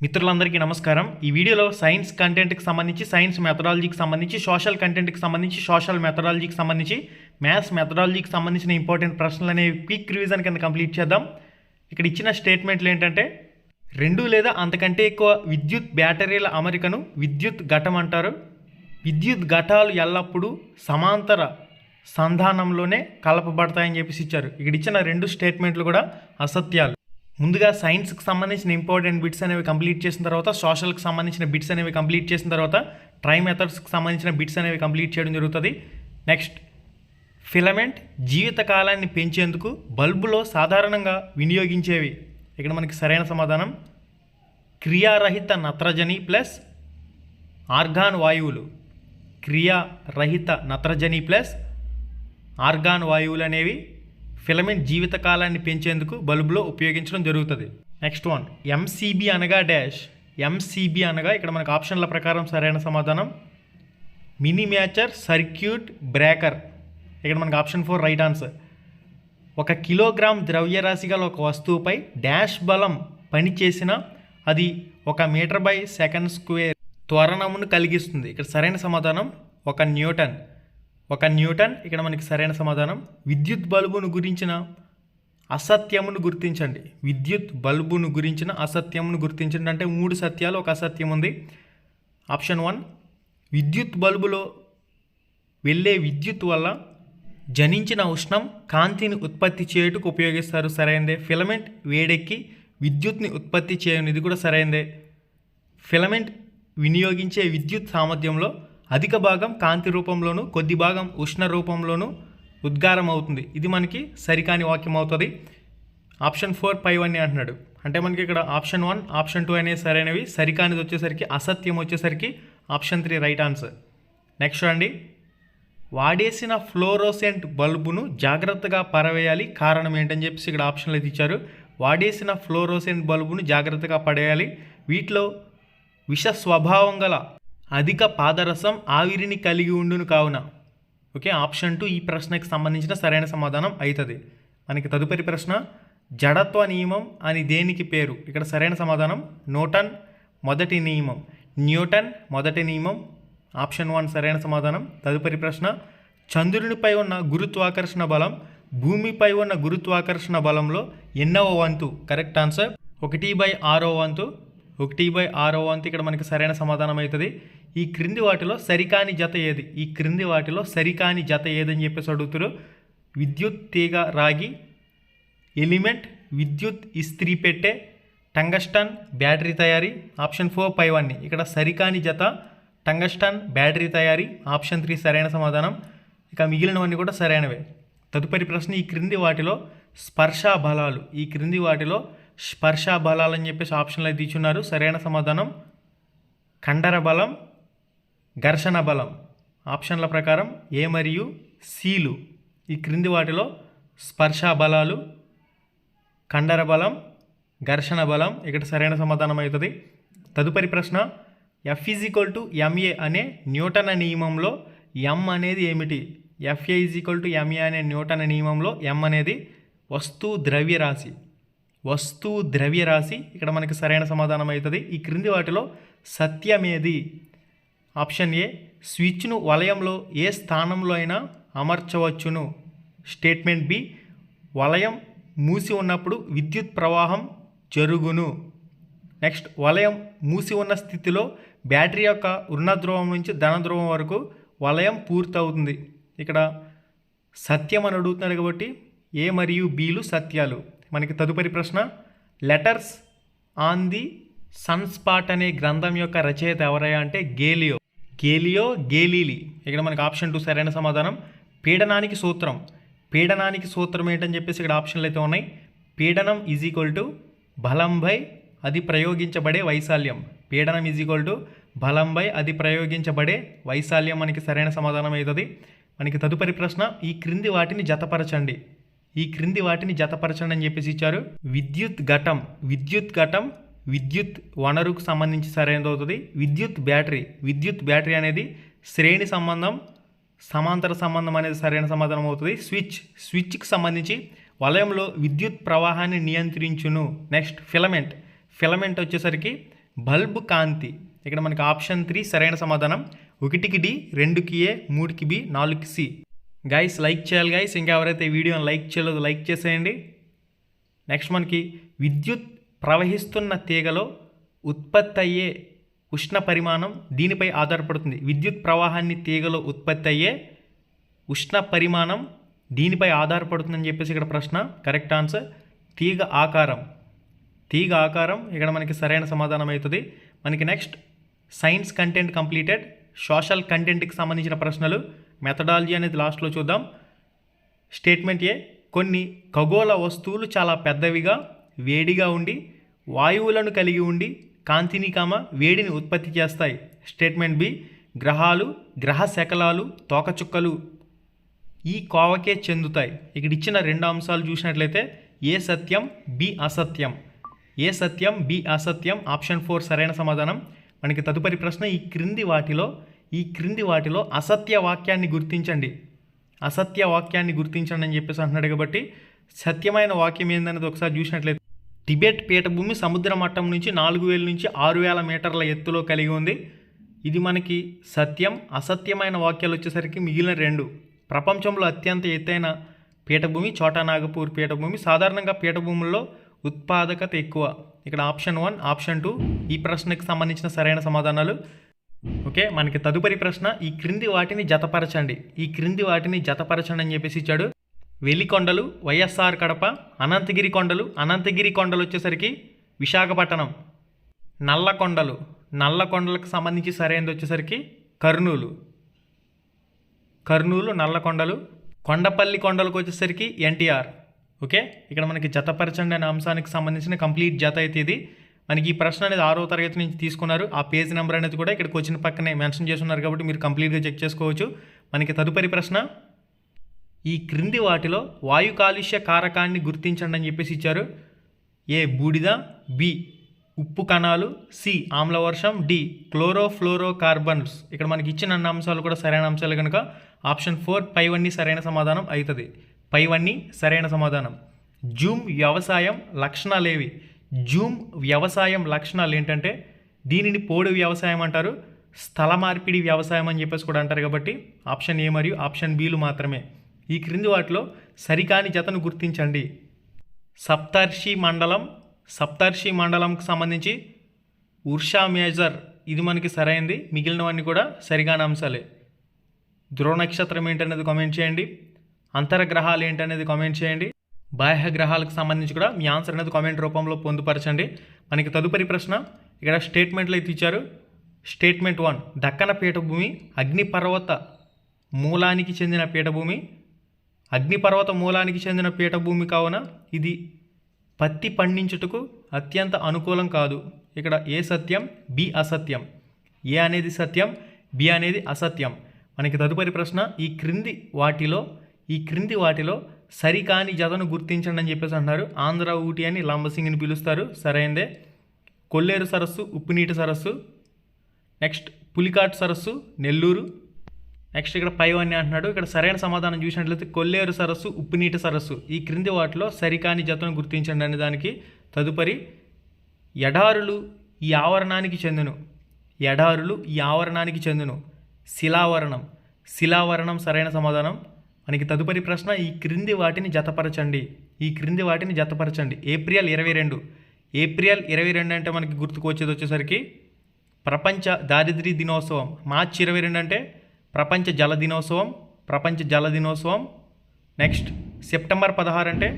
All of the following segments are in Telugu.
మిత్రులందరికీ నమస్కారం. ఈ వీడియోలో సైన్స్ కంటెంట్కి సంబంధించి సైన్స్ మెథడాలజీకి సంబంధించి సోషల్ కంటెంట్కి సంబంధించి సోషల్ మెథడాలజీకి సంబంధించి మ్యాథ్స్ మెథడాలజీకి సంబంధించిన ఇంపార్టెంట్ ప్రశ్నలు అనేవి క్విక్ రివిజన్ కింద కంప్లీట్ చేద్దాం. ఇక్కడ ఇచ్చిన స్టేట్మెంట్లు ఏంటంటే 2 లేదా అంతకంటే ఎక్కువ విద్యుత్ బ్యాటరీల అమరికను విద్యుత్ ఘటం అంటారు. విద్యుత్ ఘటాలు ఎల్లప్పుడూ సమాంతర సంధానంలోనే కలపబడతాయని చెప్పేసి ఇచ్చారు. ఇక్కడ ఇచ్చిన 2 స్టేట్మెంట్లు కూడా అసత్యాలు. ముందుగా సైన్స్కి సంబంధించిన ఇంపార్టెంట్ బిట్స్ అనేవి కంప్లీట్ చేసిన తర్వాత సోషల్కి సంబంధించిన బిట్స్ అనేవి కంప్లీట్ చేసిన తర్వాత ట్రై మెథడ్స్కి సంబంధించిన బిట్స్ అనేవి కంప్లీట్ చేయడం జరుగుతుంది. నెక్స్ట్, ఫిలమెంట్ జీవితకాలాన్ని పెంచేందుకు బల్బులో సాధారణంగా వినియోగించేవి. ఇక్కడ మనకి సరైన సమాధానం క్రియారహిత నత్రజని ప్లస్ ఆర్గాన్ వాయువులు. క్రియారహిత నత్రజని ప్లస్ ఆర్గాన్ వాయువులు అనేవి ఫిలమెంట్ జీవితకాలాన్ని పెంచేందుకు బల్బులో ఉపయోగించడం జరుగుతుంది. నెక్స్ట్ వన్, ఎంసీబీ అనగా డాష్. ఎంసీబీ అనగా ఇక్కడ మనకు ఆప్షన్ల ప్రకారం సరైన సమాధానం మినిమేచర్ సర్క్యూట్ బ్రేకర్. ఇక్కడ మనకు ఆప్షన్ 4 రైట్ ఆన్సర్. 1 కిలోగ్రామ్ ద్రవ్యరాశి గల ఒక వస్తువుపై డాష్ బలం పనిచేసిన అది 1 మీటర్ బై సెకండ్ స్క్వేర్ త్వరణమును కలిగిస్తుంది. ఇక్కడ సరైన సమాధానం 1 న్యూటన్. 1 న్యూటన్ ఇక్కడ మనకి సరైన సమాధానం. విద్యుత్ బల్బును గురించిన అసత్యమును గుర్తించండి. విద్యుత్ బల్బును గురించిన అసత్యమును గుర్తించండి అంటే 3 సత్యాలు 1 అసత్యం ఉంది. ఆప్షన్ 1, విద్యుత్ బల్బులో వెళ్ళే విద్యుత్ వల్ల జనించిన ఉష్ణం కాంతిని ఉత్పత్తి చేయుటకు ఉపయోగిస్తారు. సరైనదే. ఫిలమెంట్ వేడెక్కి విద్యుత్ని ఉత్పత్తి చేయను. ఇది కూడా సరైనదే. ఫిలమెంట్ వినియోగించే విద్యుత్ సామర్థ్యంలో అధిక భాగం కాంతి రూపంలోను కొద్ది భాగం ఉష్ణ రూపంలోను ఉద్గారం అవుతుంది. ఇది మనకి సరికాని వాక్యం అవుతుంది. ఆప్షన్ 4 పైవన్నీ అంటున్నాడు అంటే మనకి ఇక్కడ ఆప్షన్ 1 ఆప్షన్ 2 అనేవి సరైనవి. సరికానిది వచ్చేసరికి అసత్యం వచ్చేసరికి ఆప్షన్ 3 రైట్ ఆన్సర్. నెక్స్ట్ అండి, వాడేసిన ఫ్లోరోసెంట్ బల్బును జాగ్రత్తగా పడవేయాలి, కారణం ఏంటని చెప్పేసి ఇక్కడ ఆప్షన్లు అయితే ఇచ్చారు. వాడేసిన ఫ్లోరోసెంట్ బల్బును జాగ్రత్తగా పడేయాలి. వీటిలో విష స్వభావం గల అధిక పాదరసం ఆవిరిని కలిగి ఉండును కావున. ఓకే, ఆప్షన్ 2 ఈ ప్రశ్నకి సంబంధించిన సరైన సమాధానం అవుతుంది. మనకి తదుపరి ప్రశ్న, జడత్వ నియమం అని దేనికి పేరు? ఇక్కడ సరైన సమాధానం న్యూటన్ మొదటి నియమం. న్యూటన్ మొదటి నియమం. ఆప్షన్ 1 సరైన సమాధానం. తదుపరి ప్రశ్న, చంద్రునిపై ఉన్న గురుత్వాకర్షణ బలం భూమిపై ఉన్న గురుత్వాకర్షణ బలంలో ఎన్నవ వంతు? కరెక్ట్ ఆన్సర్ 1/6వ వంతు. 1/6వ వంతు ఇక్కడ మనకి సరైన సమాధానం అవుతుంది. ఈ క్రింది వాటిలో సరికాని జత ఏది? ఈ క్రింది వాటిలో సరికాని జత ఏదని చెప్పేసి అడుగుతారు. విద్యుత్ తీగ రాగి, ఎలిమెంట్ విద్యుత్ ఇస్త్రీ పెట్టే, టంగస్టన్ బ్యాటరీ తయారీ. ఆప్షన్ 4 పైవన్నీ. ఇక్కడ సరికాని జత టంగస్టన్ బ్యాటరీ తయారీ. ఆప్షన్ 3 సరైన సమాధానం. ఇక మిగిలినవన్నీ కూడా సరైనవే. తదుపరి ప్రశ్న, ఈ క్రింది వాటిలో స్పర్శా బలాలు. ఈ క్రింది వాటిలో స్పర్శా బలాలు అని చెప్పేసి ఆప్షన్లు అయితే ఇచ్చున్నారు. సరైన సమాధానం కండర బలం, ఘర్షణ బలం. ఆప్షన్ల ప్రకారం ఏ మరియు సీలు. ఈ క్రింది వాటిలో స్పర్శా బలాలు, కండర బలం, ఘర్షణ బలం. ఇక్కడ సరైన సమాధానం అవుతుంది. తదుపరి ప్రశ్న, F=ma అనే న్యూటన్ నియమంలో m అనేది ఏమిటి? Fa=ma అనే న్యూటన్ నియమంలో m అనేది వస్తువు ద్రవ్యరాశి. వస్తువు ద్రవ్యరాశి ఇక్కడ మనకి సరైన సమాధానం అవుతుంది. ఈ క్రింది వాటిలో సత్యమేది? ఆప్షన్ ఏ, స్విచ్ను వలయంలో ఏ స్థానంలో అయినా అమర్చవచ్చును. స్టేట్మెంట్ బి, వలయం మూసి ఉన్నప్పుడు విద్యుత్ ప్రవాహం జరుగును. నెక్స్ట్, వలయం మూసి ఉన్న స్థితిలో బ్యాటరీ యొక్క రుణ ధ్రువం నుంచి ధన ధ్రువం వరకు వలయం పూర్తవుతుంది. ఇక్కడ సత్యం అని అడుగుతున్నాడు కాబట్టి ఏ మరియు బీలు సత్యాలు. మనకి తదుపరి ప్రశ్న, letters on the sun spot అనే గ్రంథం యొక్క రచయిత ఎవరయ్యా అంటే గేలియో గేలీలీ. ఇక్కడ మనకి ఆప్షన్ 2 సరైన సమాధానం. పీడనానికి సూత్రం. పీడనానికి సూత్రం ఏంటని చెప్పేసి ఇక్కడ ఆప్షన్లు అయితే ఉన్నాయి. పీడనం = బలం బై అది ప్రయోగించబడే వైశాల్యం. పీడనం = బలం బై అది ప్రయోగించబడే వైశాల్యం మనకి సరైన సమాధానం అవుతుంది. మనకి తదుపరి ప్రశ్న, ఈ క్రింది వాటిని జతపరచండి. ఈ క్రింది వాటిని జతపరచండి అని చెప్పేసి ఇచ్చారు. విద్యుత్ ఘటం. విద్యుత్ ఘటం విద్యుత్ వనరుకు సంబంధించి సరైనది అవుతుంది. విద్యుత్ బ్యాటరీ అనేది శ్రేణి సంబంధం, సమాంతర సంబంధం అనేది సరైన సమాధానం అవుతుంది. స్విచ్కి సంబంధించి వలయంలో విద్యుత్ ప్రవాహాన్ని నియంత్రించును. నెక్స్ట్, ఫిలమెంట్ వచ్చేసరికి బల్బ్ కాంతి. ఇక్కడ మనకి ఆప్షన్ 3 సరైన సమాధానం. 1కి డి, 2కి ఏ, 3కి బి, 4కి సి. గైస్ లైక్ చేయాలి గైస్. ఇంకా ఎవరైతే ఈ వీడియోని లైక్ చేయలేదో లైక్ చేసేయండి. నెక్స్ట్ మనకి విద్యుత్ ప్రవహిస్తున్న తీగలో ఉత్పత్తి అయ్యే ఉష్ణ పరిమాణం దీనిపై ఆధారపడుతుంది. విద్యుత్ ప్రవాహాన్ని తీగలో ఉత్పత్తి అయ్యే ఉష్ణ పరిమాణం దీనిపై ఆధారపడుతుందని చెప్పేసి ఇక్కడ ప్రశ్న. కరెక్ట్ ఆన్సర్ తీగ ఆకారం. తీగ ఆకారం ఇక్కడ మనకి సరైన సమాధానం అవుతుంది. మనకి next science content completed. Social కంటెంట్కి సంబంధించిన ప్రశ్నలు. మెథడాలజీ అనేది లాస్ట్లో చూద్దాం. స్టేట్మెంట్ ఏ, కొన్ని ఖగోళ వస్తువులు చాలా పెద్దవిగా వేడిగా ఉండి వాయువులను కలిగి ఉండి కాంతిని వేడిని ఉత్పత్తి చేస్తాయి. స్టేట్మెంట్ బి, గ్రహాలు, గ్రహ శకలాలు, తోకచుక్కలు ఈ కోవకే చెందుతాయి. ఇక్కడ ఇచ్చిన 2 అంశాలు చూసినట్లయితే ఏ సత్యం, బి అసత్యం. ఏ సత్యం, బి అసత్యం. ఆప్షన్ 4 సరైన సమాధానం. మనకి తదుపరి ప్రశ్న, ఈ క్రింది వాటిలో అసత్య వాక్యాన్ని గుర్తించండి. అసత్య వాక్యాన్ని గుర్తించండి అని చెప్పేసి అంటున్నాడు. కాబట్టి సత్యమైన వాక్యం ఏందనేది ఒకసారి చూసినట్లయితే టిబెట్ పీఠభూమి సముద్ర మట్టం నుంచి 4000 నుంచి 6000 మీటర్ల ఎత్తులో కలిగి ఉంది. ఇది మనకి సత్యం. అసత్యమైన వాక్యాలు వచ్చేసరికి మిగిలిన 2. ప్రపంచంలో అత్యంత ఎత్తైన పీఠభూమి చోటా నాగపూర్ పీఠభూమి. సాధారణంగా పీఠభూముల్లో ఉత్పాదకత ఎక్కువ. ఇక్కడ ఆప్షన్ 1, ఆప్షన్ 2 ఈ ప్రశ్నకి సంబంధించిన సరైన సమాధానాలు. ఓకే, మనకి తదుపరి ప్రశ్న, ఈ క్రింది వాటిని జతపరచండి. ఈ క్రింది వాటిని జతపరచండి అని చెప్పేసి ఇచ్చాడు. వెలికొండలు, వైఎస్ఆర్ కడప, అనంతగిరి కొండలు. అనంతగిరి కొండలు వచ్చేసరికి విశాఖపట్నం. నల్లకొండలకు సంబంధించి సరైనది వచ్చేసరికి కర్నూలు. నల్లకొండలు. కొండపల్లి కొండలకు వచ్చేసరికి ఎన్టీఆర్. ఓకే, ఇక్కడ మనకి జతపరచండి అనే అంశానికి సంబంధించిన కంప్లీట్ జత అయితే ఇది. మనకి ఈ ప్రశ్న అనేది 6వ తరగతి నుంచి తీసుకున్నారు. ఆ పేజ్ నెంబర్ అనేది కూడా ఇక్కడికి వచ్చిన పక్కనే మెన్షన్ చేస్తున్నారు కాబట్టి మీరు కంప్లీట్గా చెక్ చేసుకోవచ్చు. మనకి తదుపరి ప్రశ్న, ఈ క్రింది వాటిలో వాయు కాలుష్య కారకాన్ని గుర్తించండి అని చెప్పేసి ఇచ్చారు. ఏ బూడిద, బి ఉప్పు కణాలు, సి ఆమ్లవర్షం, డి క్లోరోఫ్లోరో కార్బన్స్. ఇక్కడ మనకి ఇచ్చిన అన్ని అంశాలు కూడా సరైన అంశాలు కనుక ఆప్షన్ 4 పైవన్నీ సరైన సమాధానం అవుతుంది. పైవన్నీ సరైన సమాధానం. జూమ్ వ్యవసాయం లక్షణాలేవి? జూమ్ వ్యవసాయం లక్షణాలు ఏంటంటే దీనిని పోడు వ్యవసాయం అంటారు, స్థల మార్పిడి వ్యవసాయం అని చెప్పేసి కూడా అంటారు. కాబట్టి ఆప్షన్ ఏ మరియు ఆప్షన్ బిలు మాత్రమే. ఈ క్రింది వాటిలో సరికాని జతను గుర్తించండి. సప్తర్షి మండలంకి సంబంధించి ఉర్షా మేజర్ ఇది మనకి సరైనది. మిగిలినవన్నీ కూడా సరిగాని అంశాలే. ధ్రువ నక్షత్రం ఏంటనేది కామెంట్ చేయండి. అంతర్గ్రహాలు ఏంటనేది కామెంట్ చేయండి. బాహ్య గ్రహాలకు సంబంధించి కూడా మీ ఆన్సర్ అనేది కామెంట్ రూపంలో పొందుపరచండి. మనకి తదుపరి ప్రశ్న, ఇక్కడ స్టేట్మెంట్లు అయితే ఇచ్చారు. స్టేట్మెంట్ 1, దక్కన పీఠభూమి అగ్నిపర్వత మూలానికి చెందిన పీఠభూమి. అగ్నిపర్వత మూలానికి చెందిన పీఠభూమి కావున ఇది పత్తి పండించుటకు అత్యంత అనుకూలం కాదు. ఇక్కడ ఏ సత్యం, బి అసత్యం. ఏ అనేది సత్యం, బి అనేది అసత్యం. మనకి తదుపరి ప్రశ్న, ఈ క్రింది వాటిలో సరికాని జతను గుర్తించండి అని చెప్పేసి అంటున్నారు. ఆంధ్ర ఊటీ అని లంబసింగిని పిలుస్తారు, సరైందే. కొల్లేరు సరస్సు ఉప్పునీటి సరస్సు. నెక్స్ట్ పులికాట్ సరస్సు నెల్లూరు. నెక్స్ట్ ఇక్కడ పైవన్నీ అంటున్నాడు. ఇక్కడ సరైన సమాధానం చూసినట్లయితే కొల్లేరు సరస్సు ఉప్పునీటి సరస్సు. ఈ క్రింది వాటిలో సరికాని జతను గుర్తించండి అనే దానికి తదుపరి ఎడారులు ఈ ఆవరణానికి చెందును. శిలావరణం సరైన సమాధానం. మనకి తదుపరి ప్రశ్న, ఈ క్రింది వాటిని జతపరచండి. ఏప్రిల్ 22 అంటే మనకి గుర్తుకు వచ్చేది వచ్చేసరికి ప్రపంచ దారిద్ర్య దినోత్సవం. మార్చి 22 అంటే ప్రపంచ జల దినోత్సవం. నెక్స్ట్ సెప్టెంబర్ 16 అంటే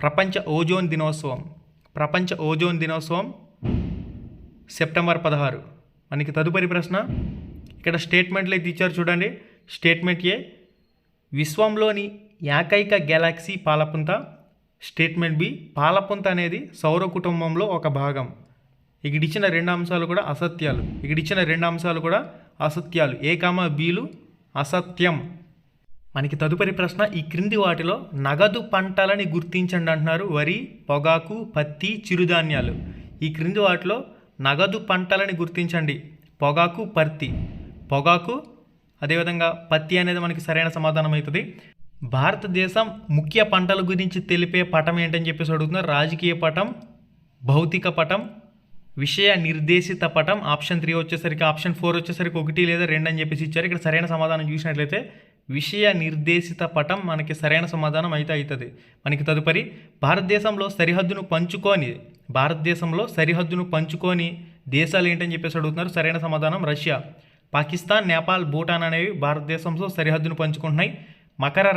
ప్రపంచ ఓజోన్ దినోత్సవం. సెప్టెంబర్ 16. మనకి తదుపరి ప్రశ్న, ఇక్కడ స్టేట్మెంట్లు అయితే ఇచ్చారు చూడండి. స్టేట్మెంట్ ఏ, విశ్వంలోని ఏకైక గెలాక్సీ పాలపుంత. స్టేట్మెంట్ బి, పాలపుంత అనేది సౌర కుటుంబంలో ఒక భాగం. ఇక్కడ ఇచ్చిన 2 అంశాలు కూడా అసత్యాలు. ఏ కామా బీలు అసత్యం. మనకి తదుపరి ప్రశ్న, ఈ క్రింది వాటిలో నగదు పంటలని గుర్తించండి అంటున్నారు. వరి, పొగాకు, పత్తి, చిరుధాన్యాలు. ఈ క్రింది వాటిలో నగదు పంటలని గుర్తించండి. పొగాకు అదేవిధంగా పత్తి అనేది మనకి సరైన సమాధానం అవుతుంది. భారతదేశం ముఖ్య పంటల గురించి తెలిపే పటం ఏంటని చెప్పేసి అడుగుతున్నారు. రాజకీయ పటం, భౌతిక పటం, విషయ నిర్దేశిత పటం ఆప్షన్ 3 వచ్చేసరికి, ఆప్షన్ 4 వచ్చేసరికి 1 లేదా 2 అని చెప్పేసి ఇచ్చారు. ఇక్కడ సరైన సమాధానం చూసినట్లయితే విషయ నిర్దేశిత పటం మనకి సరైన సమాధానం అయితే అవుతుంది. మనకి తదుపరి భారతదేశంలో సరిహద్దును పంచుకొని దేశాలు ఏంటని చెప్పేసి అడుగుతున్నారు. సరైన సమాధానం రష్యా. పాకిస్తాన్, నేపాల్, భూటాన్ అనేవి భారతదేశంలో సరిహద్దును పంచుకుంటున్నాయి. మకర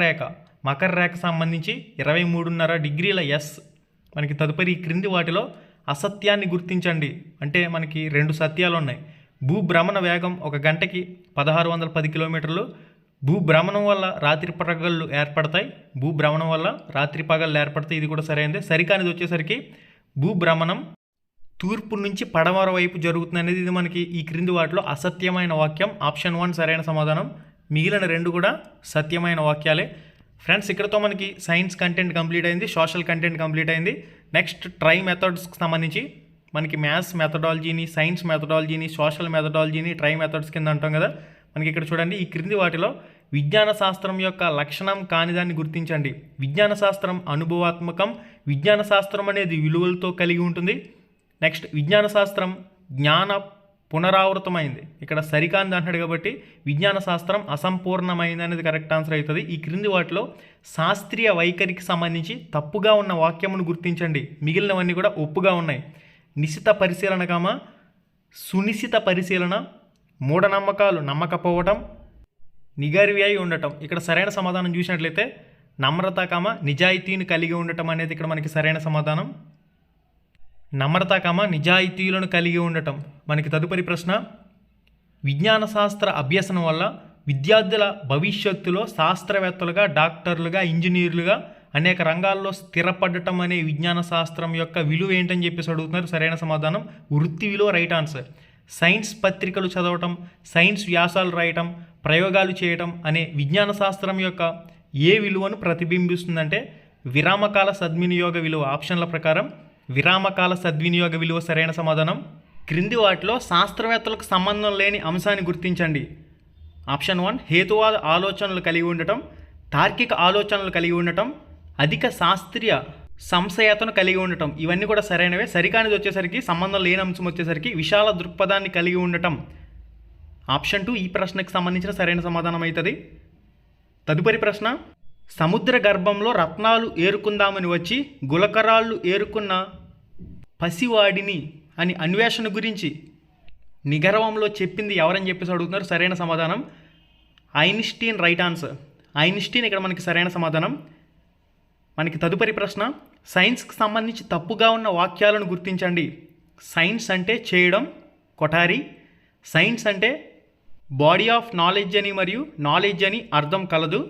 రేఖ సంబంధించి 23.5 డిగ్రీల ఎస్. మనకి తదుపరి ఈ క్రింది వాటిలో అసత్యాన్ని గుర్తించండి అంటే మనకి 2 సత్యాలు ఉన్నాయి. భూభ్రమణ వేగం 1 గంటకి 1610 కిలోమీటర్లు. భూభ్రమణం వల్ల రాత్రి పగళ్ళు ఏర్పడతాయి. ఇది కూడా సరైనదే. సరికానిది వచ్చేసరికి భూభ్రమణం తూర్పు నుంచి పడమర వైపు జరుగుతుంది అనేది ఇది మనకి ఈ క్రింది వాటిలో అసత్యమైన వాక్యం. ఆప్షన్ 1 సరైన సమాధానం. మిగిలిన 2 కూడా సత్యమైన వాక్యాలే. ఫ్రెండ్స్, ఇక్కడతో మనకి సైన్స్ కంటెంట్ కంప్లీట్ అయింది, సోషల్ కంటెంట్ కంప్లీట్ అయింది. నెక్స్ట్ ట్రై మెథడ్స్కి సంబంధించి మనకి మ్యాథ్స్ మెథడాలజీని, సైన్స్ మెథడాలజీని, సోషల్ మెథడాలజీని ట్రై మెథడ్స్ కింద అంటాం కదా. మనకి ఇక్కడ చూడండి, ఈ క్రింది వాటిలో విజ్ఞాన శాస్త్రం యొక్క లక్షణం కానిదాన్ని గుర్తించండి. విజ్ఞాన శాస్త్రం అనుభవాత్మకం. విజ్ఞాన శాస్త్రం అనేది విలువలతో కలిగి ఉంటుంది. నెక్స్ట్ విజ్ఞాన శాస్త్రం జ్ఞాన పునరావృతమైంది. ఇక్కడ సరికానిది అంటాడు కాబట్టి విజ్ఞాన శాస్త్రం అసంపూర్ణమైంది అనేది కరెక్ట్ ఆన్సర్ అవుతుంది. ఈ క్రింది వాటిలో శాస్త్రీయ వైఖరికి సంబంధించి తప్పుగా ఉన్న వాక్యమును గుర్తించండి. మిగిలినవన్నీ కూడా ఒప్పుగా ఉన్నాయి. నిశిత పరిశీలన, సునిశిత పరిశీలన, మూఢనమ్మకాలు నమ్మకపోవటం, నిగర్వి అయి ఉండటం. ఇక్కడ సరైన సమాధానం చూసినట్లయితే నమ్రత, నిజాయితీని కలిగి ఉండటం అనేది ఇక్కడ మనకి సరైన సమాధానం. నమ్రత, నిజాయితీలను కలిగి ఉండటం. మనకి తదుపరి ప్రశ్న, విజ్ఞాన శాస్త్ర అభ్యసనం వల్ల విద్యార్థుల భవిష్యత్తులో శాస్త్రవేత్తలుగా, డాక్టర్లుగా, ఇంజనీర్లుగా అనేక రంగాల్లో స్థిరపడటం అనే విజ్ఞాన శాస్త్రం యొక్క విలువ ఏంటని చెప్పేసి అడుగుతున్నారు. సరైన సమాధానం వృత్తి విలువ, రైట్ ఆన్సర్. సైన్స్ పత్రికలు చదవటం, సైన్స్ వ్యాసాలు రాయటం, ప్రయోగాలు చేయటం అనే విజ్ఞాన శాస్త్రం యొక్క ఏ విలువను ప్రతిబింబిస్తుందంటే విరామకాల సద్వినియోగ విలువ. ఆప్షన్ల ప్రకారం విరామకాల సద్వినియోగ విలువ సరైన సమాధానం. క్రింది వాటిలో శాస్త్రవేత్తలకు సంబంధం లేని అంశాన్ని గుర్తించండి. ఆప్షన్ 1 హేతువాద ఆలోచనలు కలిగి ఉండటం, తార్కిక ఆలోచనలు కలిగి ఉండటం, అధిక శాస్త్రీయ సంశయతను కలిగి ఉండటం. ఇవన్నీ కూడా సరైనవే. సరికానిది వచ్చేసరికి సంబంధం లేని అంశం వచ్చేసరికి విశాల దృక్పథాన్ని కలిగి ఉండటం. ఆప్షన్ 2 ఈ ప్రశ్నకు సంబంధించిన సరైన సమాధానం అవుతుంది. తదుపరి ప్రశ్న, సముద్ర గర్భంలో రత్నాలు ఏరుకుందామని వచ్చి గులకరాళ్ళు ఏరుకున్న పసివాడిని అని అన్వేషణ గురించి నిగర్వంలో చెప్పింది ఎవరని చెప్పేసి అడుగుతున్నారు. సరైన సమాధానం ఐన్స్టీన్, రైట్ ఆన్సర్. ఐన్స్టీన్ ఇక్కడ మనకి సరైన సమాధానం. మనకి తదుపరి ప్రశ్న, సైన్స్కి సంబంధించి తప్పుగా ఉన్న వాక్యాలను గుర్తించండి. సైన్స్ అంటే చేయడం, కొఠారి. సైన్స్ అంటే బాడీ ఆఫ్ నాలెడ్జ్ అని మరియు నాలెడ్జ్ అని అర్థం కలదు.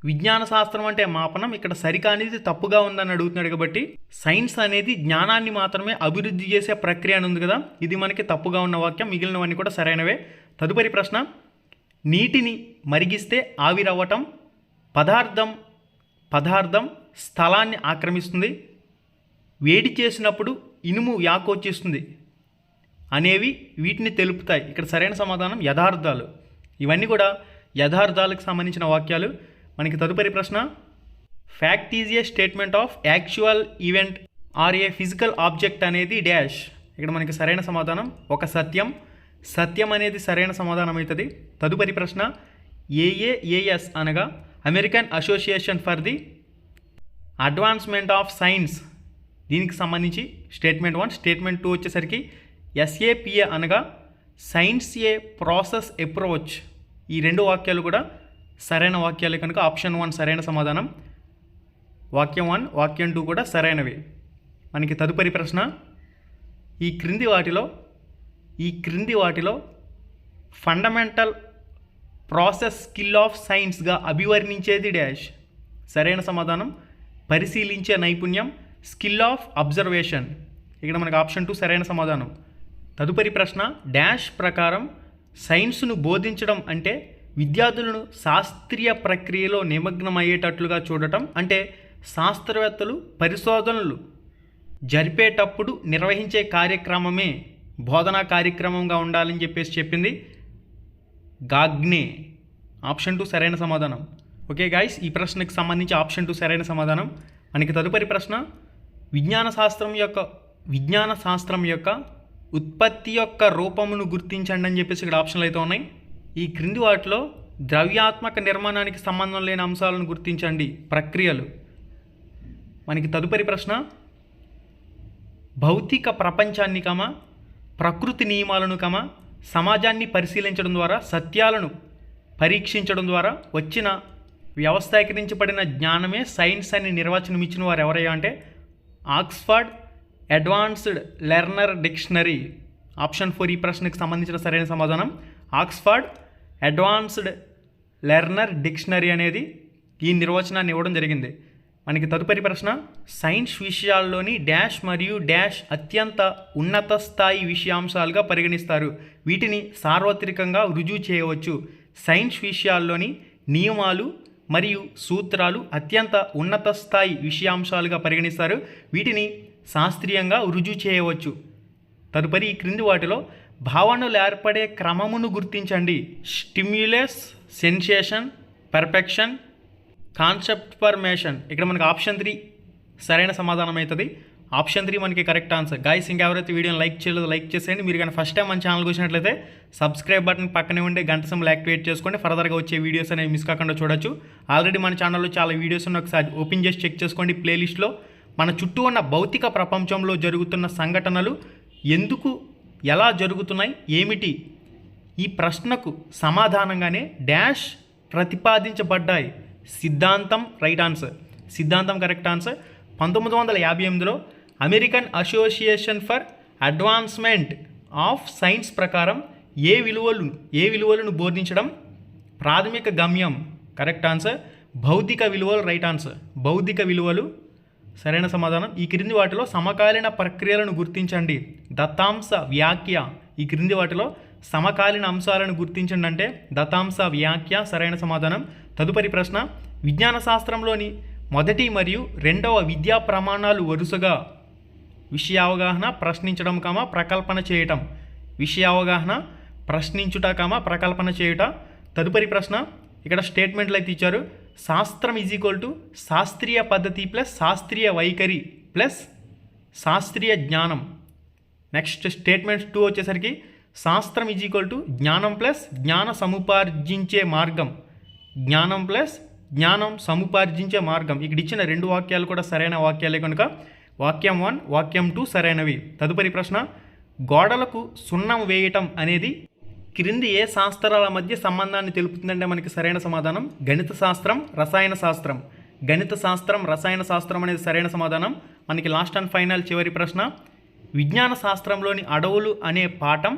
విజ్ఞాన శాస్త్రం అంటే మాపనం. ఇక్కడ సరికానిది తప్పుగా ఉందని అడుగుతున్నాడు కాబట్టి సైన్స్ అనేది జ్ఞానాన్ని మాత్రమే అభివృద్ధి చేసే ప్రక్రియ అని ఉంది కదా, ఇది మనకి తప్పుగా ఉన్న వాక్యం. మిగిలినవన్నీ కూడా సరైనవే. తదుపరి ప్రశ్న, నీటిని మరిగిస్తే ఆవిరవ్వటం, పదార్థం స్థలాన్ని ఆక్రమిస్తుంది, వేడి చేసినప్పుడు ఇనుము వ్యాకోచిస్తుంది అనేవి వీటిని తెలుపుతాయి. ఇక్కడ సరైన సమాధానం యథార్థాలు. ఇవన్నీ కూడా యథార్థాలకు సంబంధించిన వాక్యాలు. మనకి తదుపరి ప్రశ్న, fact is a statement of actual event are A physical object అనేది డాష్. ఇక్కడ మనకి సరైన సమాధానం ఒక సత్యం. సత్యం అనేది సరైన సమాధానం అవుతుంది. తదుపరి ప్రశ్న, ఏఏఏఎస్ అనగా American association for the advancement of science. దీనికి సంబంధించి స్టేట్మెంట్ 1. స్టేట్మెంట్ 2 వచ్చేసరికి ఎస్ఏపిఏ అనగా సైన్స్ ఏ ప్రాసెస్ అప్రోచ్. ఈ 2 వాక్యాలు కూడా సరైన వాక్యాలే కనుక ఆప్షన్ 1 సరైన సమాధానం. వాక్యం 1, వాక్యం 2 కూడా సరైనవి. మనకి తదుపరి ప్రశ్న, ఈ క్రింది వాటిలో ఫండమెంటల్ ప్రాసెస్ స్కిల్ ఆఫ్ సైన్స్గా అభివర్ణించేది డాష్. సరైన సమాధానం పరిశీలించే నైపుణ్యం, స్కిల్ ఆఫ్ అబ్జర్వేషన్. ఇక్కడ మనకి ఆప్షన్ 2 సరైన సమాధానం. తదుపరి ప్రశ్న, డాష్ ప్రకారం సైన్స్ను బోధించడం అంటే విద్యార్థులను శాస్త్రీయ ప్రక్రియలో నిమగ్నమయ్యేటట్లుగా చూడటం, అంటే శాస్త్రవేత్తలు పరిశోధనలు జరిపేటప్పుడు నిర్వహించే కార్యక్రమమే బోధనా కార్యక్రమంగా ఉండాలని చెప్పేసి చెప్పింది గాగ్నే. ఆప్షన్ 2 సరైన సమాధానం. ఓకే గాయస్, ఈ ప్రశ్నకు సంబంధించి ఆప్షన్ 2 సరైన సమాధానం. మనకి తదుపరి ప్రశ్న, విజ్ఞాన శాస్త్రం యొక్క ఉత్పత్తి యొక్క రూపమును గుర్తించండి అని చెప్పేసి ఇక్కడ ఆప్షన్లు అయితే ఉన్నాయి. ఈ క్రింది వాటిలో ద్రవ్యాత్మక నిర్మాణానికి సంబంధం లేని అంశాలను గుర్తించండి. ప్రక్రియలు. మనకి తదుపరి ప్రశ్న, భౌతిక ప్రపంచాన్ని ప్రకృతి నియమాలను సమాజాన్ని పరిశీలించడం ద్వారా సత్యాలను పరీక్షించడం ద్వారా వచ్చిన వ్యవస్థీకరించబడిన జ్ఞానమే సైన్స్ అని నిర్వచనం ఇచ్చిన వారు ఎవరయ్యా అంటే Oxford advanced learner dictionary. Option 4 ఈ ప్రశ్నకు సంబంధించిన సరైన సమాధానం ఆక్స్ఫర్డ్ అడ్వాన్స్డ్ లెర్నర్ డిక్షనరీ అనేది ఈ నిర్వచనాన్ని ఇవ్వడం జరిగింది. మనకి తదుపరి ప్రశ్న, సైన్స్ విషయాల్లోని డాష్ మరియు డాష్ అత్యంత ఉన్నత స్థాయి విషయాంశాలుగా పరిగణిస్తారు. వీటిని సార్వత్రికంగా రుజువు చేయవచ్చు. సైన్స్ విషయాల్లోని నియమాలు మరియు సూత్రాలు అత్యంత ఉన్నత స్థాయి విషయాంశాలుగా పరిగణిస్తారు. వీటిని శాస్త్రీయంగా రుజువు చేయవచ్చు. తదుపరి ఈ క్రింది వాటిలో భావనలు ఏర్పడే క్రమమును గుర్తించండి. Stimulus, sensation, perfection, concept formation. ఇక్కడ మనకి ఆప్షన్ 3 సరైన సమాధానం అవుతుంది. ఆప్షన్ 3 మనకి కరెక్ట్ ఆన్సర్. గైస్, ఇంకెవరైతే వీడియోని లైక్ చేయలేదో లైక్ చేసేయండి. మీరు కానీ ఫస్ట్ టైం మన ఛానల్కి వచ్చినట్లయితే సబ్స్క్రైబ్ బటన్ పక్కనే ఉండే గంట సింబల్ యాక్టివేట్ చేసుకోండి. ఫర్దర్గా వచ్చే వీడియోస్ అనేవి మిస్ కాకుండా చూడొచ్చు. ఆల్రెడీ మన ఛానల్లో చాలా వీడియోస్ ఉన్నాయి, ఒకసారి ఓపెన్ చేసి చెక్ చేసుకోండి. ప్లేలిస్ట్లో మన చుట్టూ ఉన్న భౌతిక ప్రపంచంలో జరుగుతున్న సంఘటనలు ఎందుకు, ఎలా జరుగుతున్నాయి, ఏమిటి, ఈ ప్రశ్నకు సమాధానంగానే డాష్ ప్రతిపాదించబడ్డాయి. సిద్ధాంతం రైట్ ఆన్సర్. సిద్ధాంతం కరెక్ట్ ఆన్సర్. 1958లో American association for advancement of science ప్రకారం ఏ విలువలను బోధించడం ప్రాథమిక గమ్యం. Correct answer. భౌతిక విలువలు రైట్ ఆన్సర్. భౌతిక విలువలు సరైన సమాధానం. ఈ క్రింది వాటిలో సమకాలీన ప్రక్రియలను గుర్తించండి. దత్తాంశ వ్యాఖ్య. ఈ క్రింది వాటిలో సమకాలీన అంశాలను గుర్తించండి అంటే దత్తాంశ వ్యాఖ్య సరైన సమాధానం. తదుపరి ప్రశ్న, విజ్ఞాన శాస్త్రంలోని మొదటి మరియు రెండవ విద్యా ప్రమాణాలు వరుసగా విషయావగాహన, ప్రశ్నించడం, ప్రకల్పన చేయటం. విషయావగాహన, ప్రశ్నించుట, ప్రకల్పన చేయుట. తదుపరి ప్రశ్న, ఇక్కడ స్టేట్మెంట్లు అయితే ఇచ్చారు. శాస్త్రం ఈజ్ ఈక్వల్ టు శాస్త్రీయ పద్ధతి ప్లస్ శాస్త్రీయ వైఖరి ప్లస్ శాస్త్రీయ జ్ఞానం. నెక్స్ట్ స్టేట్మెంట్ 2 వచ్చేసరికి శాస్త్రం ఈజ్ ఈక్వల్ టు జ్ఞానం ప్లస్ జ్ఞాన సముపార్జించే మార్గం. జ్ఞానం ప్లస్ జ్ఞానం సముపార్జించే మార్గం. ఇక్కడ ఇచ్చిన 2 వాక్యాలు కూడా సరైన వాక్యాలే కనుక వాక్యం 1, వాక్యం 2 సరైనవి. తదుపరి ప్రశ్న, గోడలకు సున్నం వేయటం అనేది క్రింది ఏ శాస్త్రాల మధ్య సంబంధాన్ని తెలుపుతుందంటే మనకి సరైన సమాధానం గణిత శాస్త్రం, రసాయన శాస్త్రం. గణిత శాస్త్రం, రసాయన శాస్త్రం అనేది సరైన సమాధానం. మనకి లాస్ట్ అండ్ ఫైనల్ చివరి ప్రశ్న, విజ్ఞాన శాస్త్రంలోని అడవులు అనే పాఠం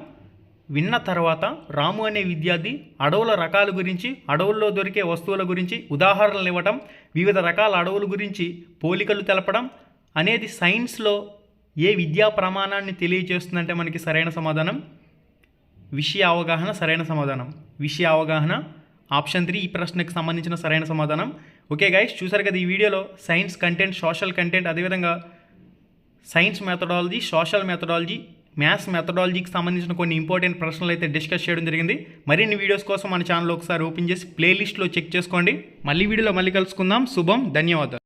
విన్న తర్వాత రాము అనే విద్యార్థి అడవుల రకాల గురించి, అడవుల్లో దొరికే వస్తువుల గురించి ఉదాహరణలు ఇవ్వటం, వివిధ రకాల అడవుల గురించి పోలికలు తెలపడం అనేది సైన్స్లో ఏ విద్యా ప్రమాణాన్ని తెలియజేస్తుందంటే మనకి సరైన సమాధానం విషయ అవగాహన సరైన సమాధానం. విషయ అవగాహన ఆప్షన్ 3 ఈ ప్రశ్నకు సంబంధించిన సరైన సమాధానం. ఓకే గైస్, చూసారు కదా ఈ వీడియోలో సైన్స్ కంటెంట్, సోషల్ కంటెంట్, అదేవిధంగా science methodology, social methodology, maths మెథడాలజీకి సంబంధించిన కొన్ని ఇంపార్టెంట్ ప్రశ్నలు అయితే డిస్కస్ చేయడం జరిగింది. మరిన్ని వీడియోస్ కోసం మన ఛానల్ ఒకసారి ఓపెన్ చేసి ప్లేలిస్ట్లో చెక్ చేసుకోండి. మళ్ళీ వీడియోలో మళ్ళీ కలుసుకుందాం. శుభం, ధన్యవాదాలు.